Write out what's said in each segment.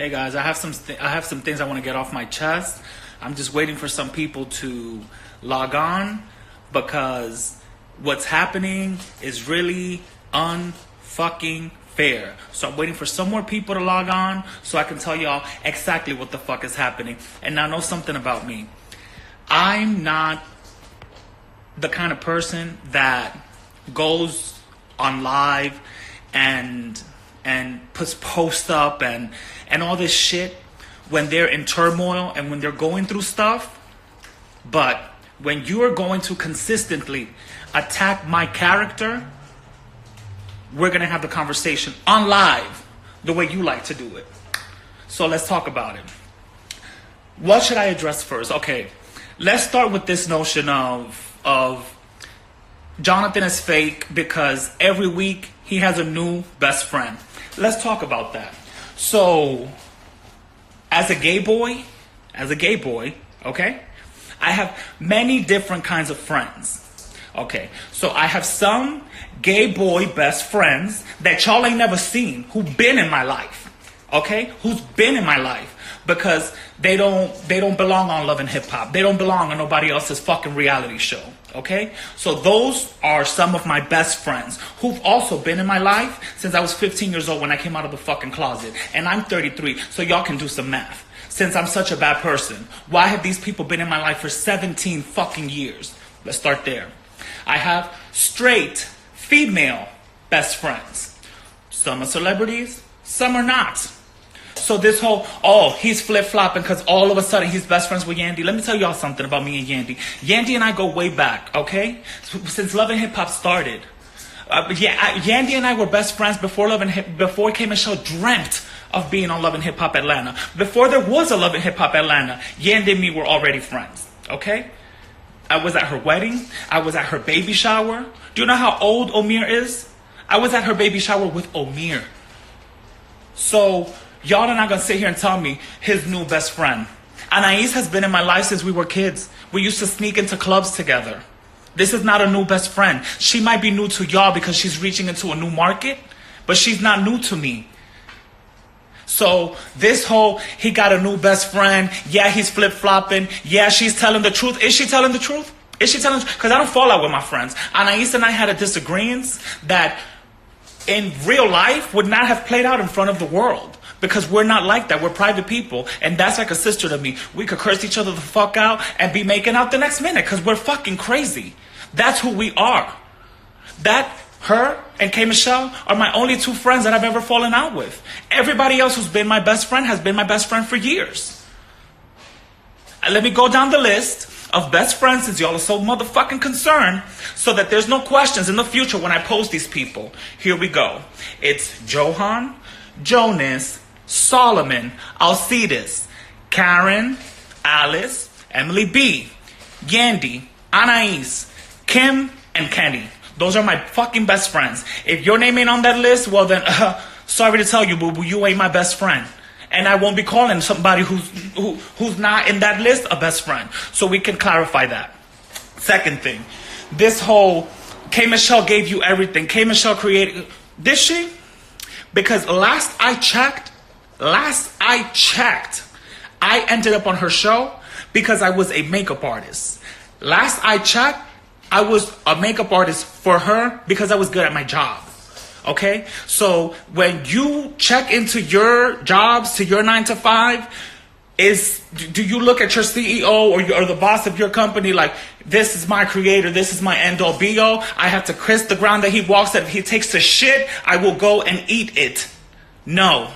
Hey guys, I have some things I want to get off my chest. I'm just waiting for some people to log on because what's happening is really unfucking fair. So I'm waiting for some more people to log on so I can tell y'all exactly what the fuck is happening. And now know something about me. I'm not the kind of person that goes on live and puts posts up and all this shit when they're in turmoil and when they're going through stuff. But when you are going to consistently attack my character, we're going to have the conversation on live the way you like to do it. So let's talk about it. What should I address first? Okay, let's start with this notion of Jonathan is fake because every week he has a new best friend. Let's talk about that. So, as a gay boy, okay, I have many different kinds of friends. Okay, so I have some gay boy best friends that y'all ain't never seen who've been in my life. Okay, who's been in my life because they don't belong on Love and Hip Hop. They don't belong on nobody else's fucking reality show. Okay, so those are some of my best friends who've also been in my life since I was 15 years old when I came out of the fucking closet, and I'm 33. So y'all can do some math. Since I'm such a bad person, why have these people been in my life for 17 fucking years? Let's start there. I have straight female best friends. Some are celebrities, some are not. So this whole, he's flip-flopping because all of a sudden he's best friends with Yandy. Let me tell y'all something about me and Yandy. Yandy and I go way back, okay? Since Love and Hip Hop started. Yandy and I were best friends before before K Michelle dreamt of being on Love and Hip Hop Atlanta. Before there was a Love and Hip Hop Atlanta, Yandy and me were already friends, okay? I was at her wedding. I was at her baby shower. Do you know how old Omir is? I was at her baby shower with Omir. So y'all are not going to sit here and tell me his new best friend. Anais has been in my life since we were kids. We used to sneak into clubs together. This is not a new best friend. She might be new to y'all because she's reaching into a new market, but she's not new to me. So this whole, he got a new best friend. Yeah, he's flip-flopping. Yeah, she's telling the truth. Is she telling the truth? Is she telling the truth? Because I don't fall out with my friends. Anais and I had a disagreement that in real life would not have played out in front of the world. Because we're not like that. We're private people. And that's like a sister to me. We could curse each other the fuck out and be making out the next minute because we're fucking crazy. That's who we are. Her and K Michelle are my only two friends that I've ever fallen out with. Everybody else who's been my best friend has been my best friend for years. And let me go down the list of best friends since y'all are so motherfucking concerned so that there's no questions in the future when I post these people. Here we go. It's Johan, Jonas, Solomon, Alcides, Karen, Alice, Emily B, Yandy, Anais, Kim, and Kenny. Those are my fucking best friends. If your name ain't on that list, well then, sorry to tell you, boo-boo, you ain't my best friend. And I won't be calling somebody who's not in that list a best friend. So we can clarify that. Second thing, this whole K Michelle gave you everything. K Michelle created, did she? Because last I checked, I ended up on her show because I was a makeup artist. Last I checked, I was a makeup artist for her because I was good at my job. Okay? So when you check into your jobs, to your 9 to 5, do you look at your CEO or the boss of your company like, this is my creator, this is my end all be all, I have to kiss the ground that he walks, that if he takes a shit, I will go and eat it. No.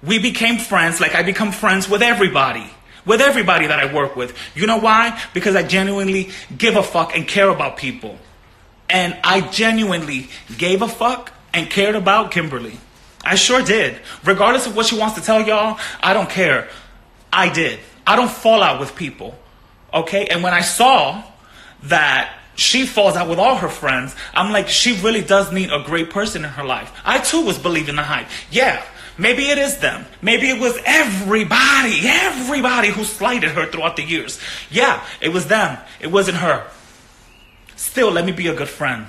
We became friends like I become friends with everybody. With everybody that I work with. You know why? Because I genuinely give a fuck and care about people. And I genuinely gave a fuck and cared about Kimberly. I sure did. Regardless of what she wants to tell y'all, I don't care. I did. I don't fall out with people. Okay? And when I saw that she falls out with all her friends, I'm like, she really does need a great person in her life. I too was believing the hype. Yeah. Maybe it is them. Maybe it was everybody who slighted her throughout the years. Yeah, it was them. It wasn't her. Still, let me be a good friend.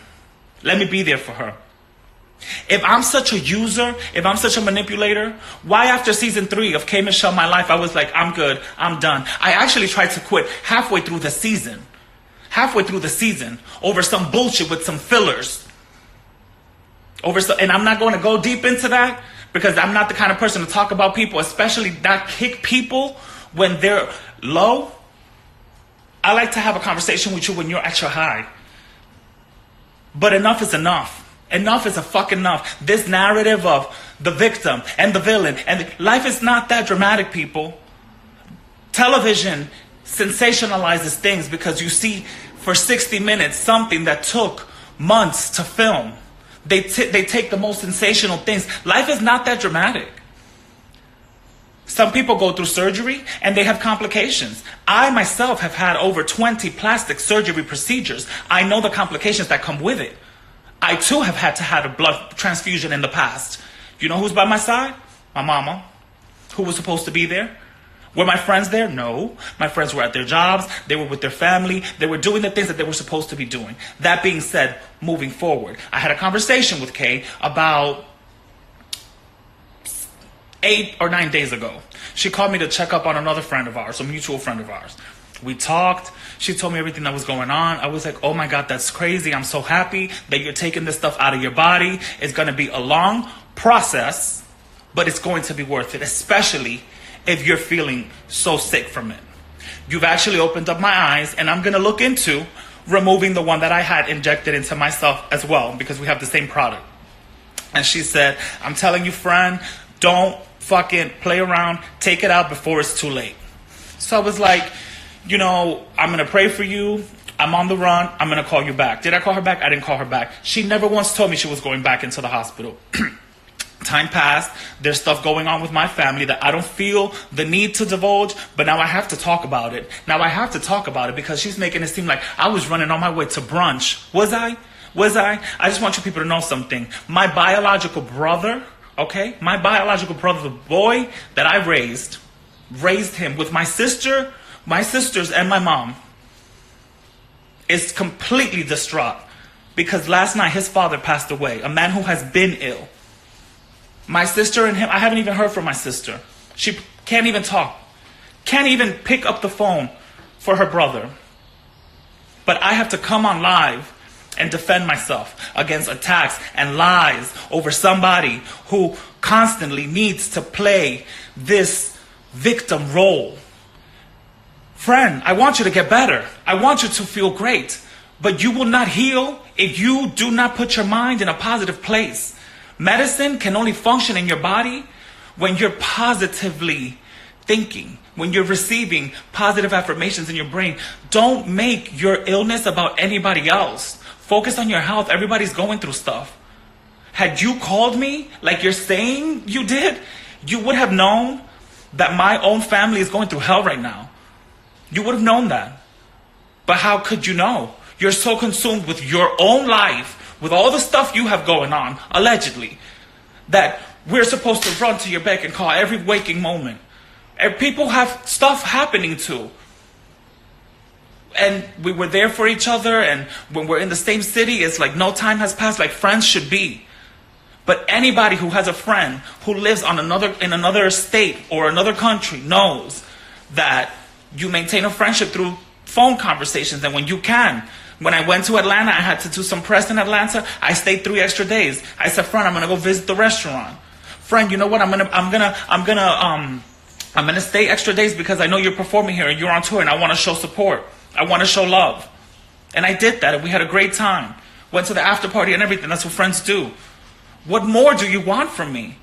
Let me be there for her. If I'm such a user, if I'm such a manipulator, why after season 3 of K Michelle My Life, I was like, I'm good, I'm done. I actually tried to quit halfway through the season. Halfway through the season over some bullshit with some fillers. And I'm not going to go deep into that because I'm not the kind of person to talk about people, especially not kick people when they're low. I like to have a conversation with you when you're at your high. But enough is enough. Enough is a fuck enough. This narrative of the victim and the villain life is not that dramatic, people. Television sensationalizes things because you see for 60 minutes something that took months to film. They take the most sensational things. Life is not that dramatic. Some people go through surgery and they have complications. I myself have had over 20 plastic surgery procedures. I know the complications that come with it. I too have had to have a blood transfusion in the past. You know who's by my side? My mama. Who was supposed to be there? Were my friends there? No. My friends were at their jobs. They were with their family. They were doing the things that they were supposed to be doing. That being said, moving forward, I had a conversation with Kay about 8 or 9 days ago. She called me to check up on another friend of ours, a mutual friend of ours. We talked. She told me everything that was going on. I was like, oh my God, that's crazy. I'm so happy that you're taking this stuff out of your body. It's going to be a long process, but it's going to be worth it, especially if you're feeling so sick from it. You've actually opened up my eyes, and I'm going to look into removing the one that I had injected into myself as well, because we have the same product. And she said, I'm telling you, friend, don't fucking play around. Take it out before it's too late. So I was like, you know, I'm going to pray for you. I'm on the run. I'm going to call you back. Did I call her back? I didn't call her back. She never once told me she was going back into the hospital. Time passed. There's stuff going on with my family that I don't feel the need to divulge, but now I have to talk about it. Now I have to talk about it because she's making it seem like I was running on my way to brunch. Was I? I just want you people to know something. My biological brother, okay? My biological brother, the boy that I raised him with my sister, my sisters, and my mom, is completely distraught because last night his father passed away, a man who has been ill. My sister and him, I haven't even heard from my sister. She can't even talk, can't even pick up the phone for her brother. But I have to come on live and defend myself against attacks and lies over somebody who constantly needs to play this victim role. Friend, I want you to get better. I want you to feel great. But you will not heal if you do not put your mind in a positive place. Medicine can only function in your body when you're positively thinking, when you're receiving positive affirmations in your brain. Don't make your illness about anybody else. Focus on your health. Everybody's going through stuff. Had you called me like you're saying you did, you would have known that my own family is going through hell right now. You would have known that. But how could you know? You're so consumed with your own life, with all the stuff you have going on, allegedly, that we're supposed to run to your beck and call every waking moment. And people have stuff happening too. And we were there for each other, and when we're in the same city, it's like no time has passed, like friends should be. But anybody who has a friend who lives in another state or another country knows that you maintain a friendship through phone conversations, and when you can. When I went to Atlanta, I had to do some press in Atlanta. I stayed 3 extra days. I said, friend, I'm gonna go visit the restaurant. Friend, you know what? I'm gonna stay extra days because I know you're performing here and you're on tour, and I want to show support. I want to show love. And I did that, and we had a great time. Went to the after party and everything. That's what friends do. What more do you want from me?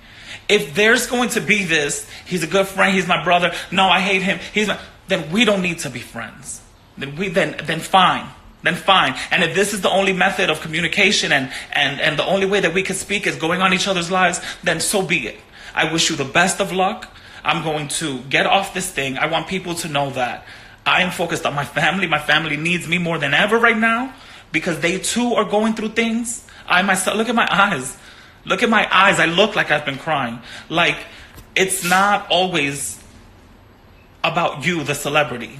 If there's going to be this, he's a good friend, he's my brother, no, I hate him, then we don't need to be friends. Then fine. And if this is the only method of communication and the only way that we can speak is going on each other's lives, then so be it. I wish you the best of luck. I'm going to get off this thing. I want people to know that I am focused on my family. My family needs me more than ever right now because they too are going through things. I myself, look at my eyes. Look at my eyes. I look like I've been crying. Like, it's not always about you, the celebrity.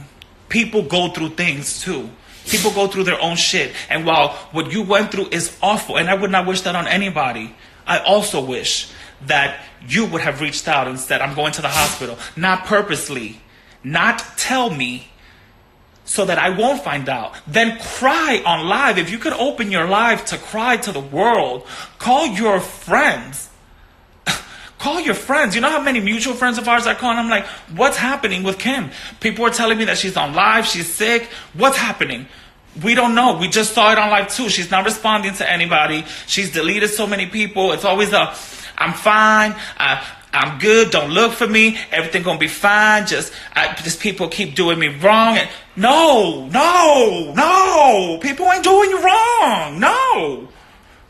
People go through things too. People go through their own shit. And while what you went through is awful, and I would not wish that on anybody, I also wish that you would have reached out and said, I'm going to the hospital. Not purposely. Not tell me so that I won't find out. Then cry on live. If you could open your life to cry to the world, call your friends. Call your friends. You know how many mutual friends of ours I call and I'm like, what's happening with Kim? People are telling me that she's on live, she's sick. What's happening? We don't know. We just saw it on live too. She's not responding to anybody. She's deleted so many people. It's always I'm fine. I'm good. Don't look for me. Everything gonna be fine. Just people keep doing me wrong. And no. People ain't doing you wrong. No.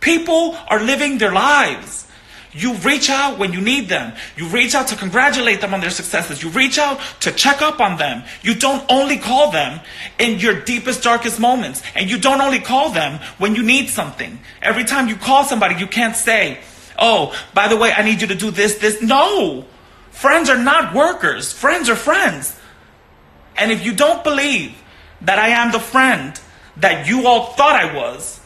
People are living their lives. You reach out when you need them. You reach out to congratulate them on their successes. You reach out to check up on them. You don't only call them in your deepest, darkest moments. And you don't only call them when you need something. Every time you call somebody, you can't say, oh, by the way, I need you to do this. No. Friends are not workers. Friends are friends. And if you don't believe that I am the friend that you all thought I was,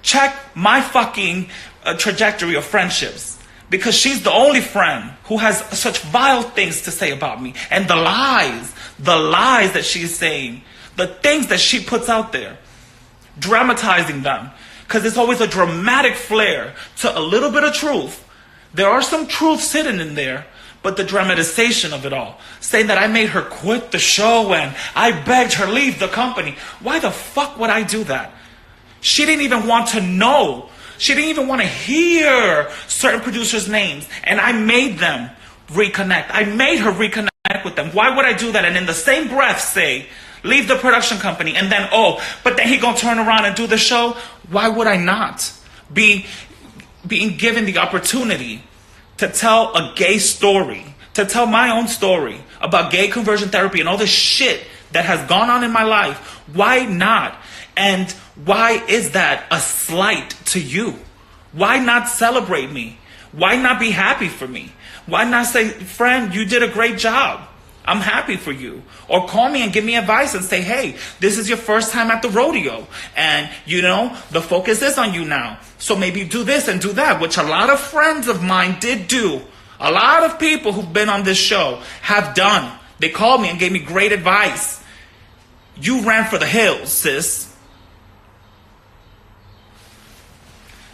check my fucking trajectory of friendships. Because she's the only friend who has such vile things to say about me. And the lies that she's saying, the things that she puts out there, dramatizing them. Because it's always a dramatic flair to a little bit of truth. There are some truths hidden in there, but the dramatization of it all. Saying that I made her quit the show and I begged her leave the company. Why the fuck would I do that? She didn't even want to know. She didn't even want to hear certain producers' names. And I made them reconnect. I made her reconnect with them. Why would I do that? And in the same breath say, leave the production company. And then, but then he gonna turn around and do the show? Why would I not be being given the opportunity to tell a gay story, to tell my own story about gay conversion therapy and all the shit that has gone on in my life? Why not? And why is that a slight to you? Why not celebrate me? Why not be happy for me? Why not say, friend, you did a great job. I'm happy for you. Or call me and give me advice and say, hey, this is your first time at the rodeo. And, the focus is on you now. So maybe do this and do that, which a lot of friends of mine did do. A lot of people who've been on this show have done. They called me and gave me great advice. You ran for the hills, sis.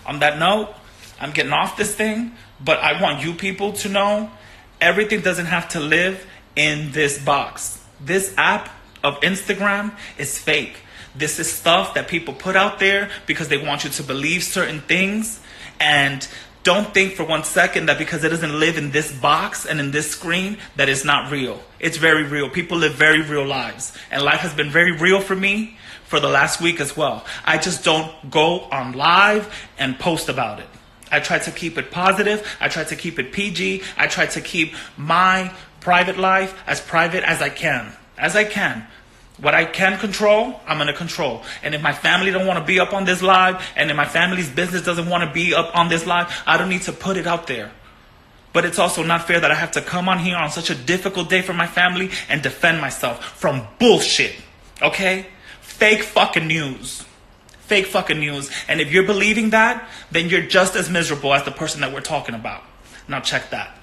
On that note, I'm getting off this thing, but I want you people to know everything doesn't have to live in this box. This app of Instagram is fake. This is stuff that people put out there because they want you to believe certain things. And don't think for 1 second that because it doesn't live in this box and in this screen, that it's not real. It's very real. People live very real lives. And life has been very real for me for the last week as well. I just don't go on live and post about it. I try to keep it positive. I try to keep it PG. I try to keep my private life as private as I can. What I can control, I'm going to control. And if my family don't want to be up on this live, and if my family's business doesn't want to be up on this live, I don't need to put it out there. But it's also not fair that I have to come on here on such a difficult day for my family and defend myself from bullshit. Okay? Fake fucking news. Fake fucking news. And if you're believing that, then you're just as miserable as the person that we're talking about. Now check that.